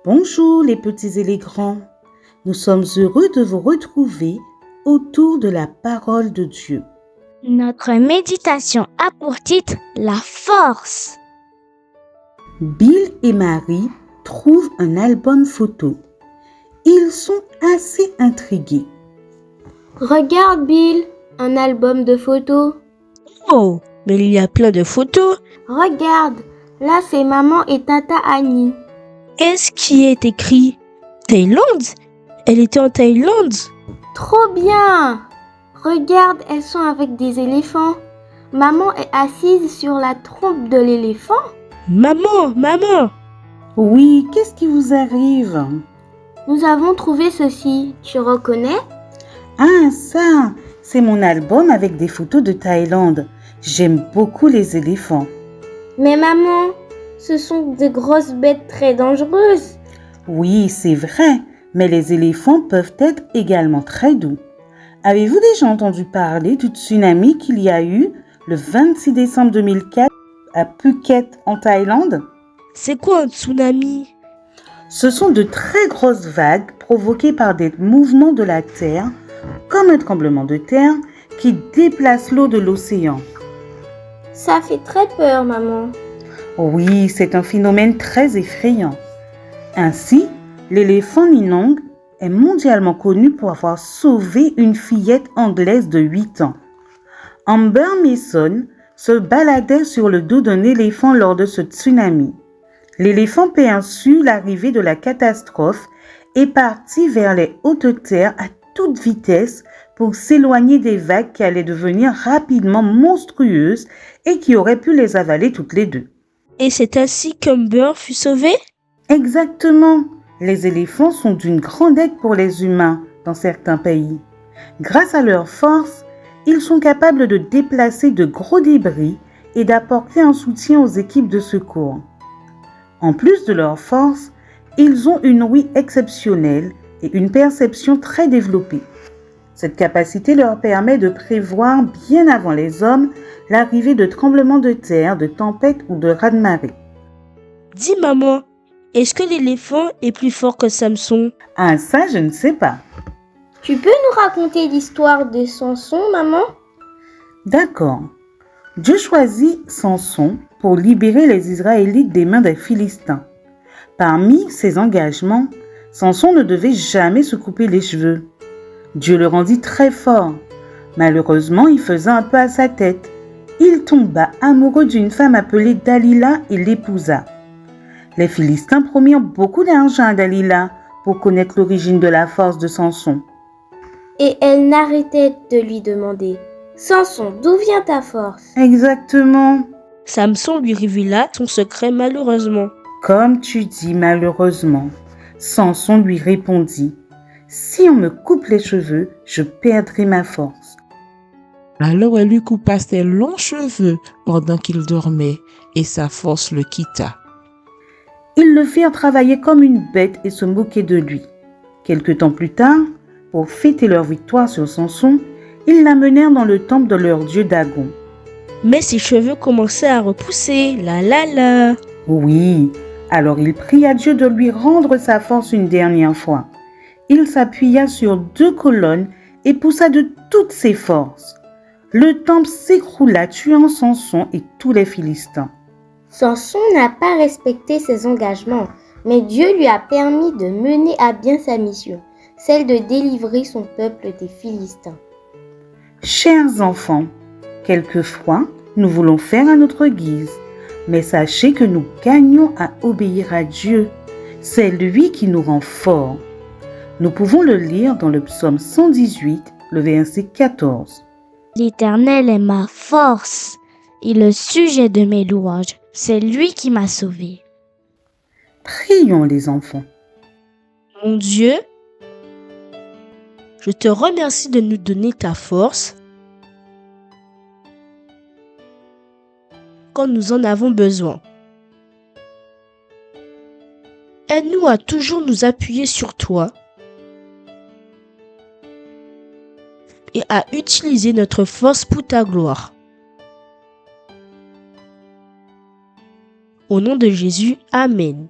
Bonjour les petits et les grands. Nous sommes heureux de vous retrouver autour de la parole de Dieu. Notre méditation a pour titre La force. Bill et Marie trouvent un album photo. Ils sont assez intrigués. Regarde Bill, un album de photos. Oh, mais il y a plein de photos. Regarde, là c'est maman et tata Annie. Qu'est-ce qui est écrit? Thaïlande? Elle était en Thaïlande? Trop bien! Regarde, elles sont avec des éléphants. Maman est assise sur la trompe de l'éléphant. Maman! Oui, qu'est-ce qui vous arrive? Nous avons trouvé ceci, tu reconnais? Ah, ça, c'est mon album avec des photos de Thaïlande. J'aime beaucoup les éléphants. Mais maman, ce sont de grosses bêtes très dangereuses. Oui, c'est vrai, mais les éléphants peuvent être également très doux. Avez-vous déjà entendu parler du tsunami qu'il y a eu le 26 décembre 2004 à Phuket en Thaïlande? C'est quoi un tsunami? Ce sont de très grosses vagues provoquées par des mouvements de la Terre, comme un tremblement de terre, qui déplacent l'eau de l'océan. Ça fait très peur, maman. Oui, c'est un phénomène très effrayant. Ainsi, l'éléphant Ninong est mondialement connu pour avoir sauvé une fillette anglaise de 8 ans. Amber Mason se baladait sur le dos d'un éléphant lors de ce tsunami. L'éléphant perçut l'arrivée de la catastrophe et partit vers les hautes terres à toute vitesse pour s'éloigner des vagues qui allaient devenir rapidement monstrueuses et qui auraient pu les avaler toutes les deux. Et c'est ainsi qu'Amber fut sauvée? Exactement. Les éléphants sont d'une grande aide pour les humains dans certains pays. Grâce à leur force, ils sont capables de déplacer de gros débris et d'apporter un soutien aux équipes de secours. En plus de leur force, ils ont une ouïe exceptionnelle et une perception très développée. Cette capacité leur permet de prévoir bien avant les hommes l'arrivée de tremblements de terre, de tempêtes ou de raz-de-marée. Dis maman, est-ce que l'éléphant est plus fort que Samson? Ah ça, je ne sais pas. Tu peux nous raconter l'histoire de Samson, maman? D'accord. Dieu choisit Samson pour libérer les Israélites des mains des Philistins. Parmi ses engagements, Samson ne devait jamais se couper les cheveux. Dieu le rendit très fort. Malheureusement, il faisait un peu à sa tête. Il tomba amoureux d'une femme appelée Dalila et l'épousa. Les Philistins promirent beaucoup d'argent à Dalila pour connaître l'origine de la force de Samson. Et elle n'arrêtait de lui demander « Samson, d'où vient ta force ?» Exactement. Samson lui révéla son secret malheureusement. Comme tu dis, malheureusement. Samson lui répondit « Si on me coupe les cheveux, je perdrai ma force. » Alors elle lui coupa ses longs cheveux pendant qu'il dormait, et sa force le quitta. Ils le firent travailler comme une bête et se moquer de lui. Quelque temps plus tard, pour fêter leur victoire sur Samson, ils l'amenèrent dans le temple de leur dieu Dagon. Mais ses cheveux commençaient à repousser, la. Oui, alors il pria Dieu de lui rendre sa force une dernière fois. Il s'appuya sur 2 colonnes et poussa de toutes ses forces. Le temple s'écroula, tuant Samson et tous les Philistins. Samson n'a pas respecté ses engagements, mais Dieu lui a permis de mener à bien sa mission, celle de délivrer son peuple des Philistins. Chers enfants, quelquefois, nous voulons faire à notre guise, mais sachez que nous gagnons à obéir à Dieu. C'est lui qui nous rend forts. Nous pouvons le lire dans le psaume 118, le verset 14. L'Éternel est ma force et le sujet de mes louanges. C'est lui qui m'a sauvé. Prions les enfants. Mon Dieu, je te remercie de nous donner ta force quand nous en avons besoin. Aide-nous à toujours nous appuyer sur toi et à utiliser notre force pour ta gloire. Au nom de Jésus, Amen.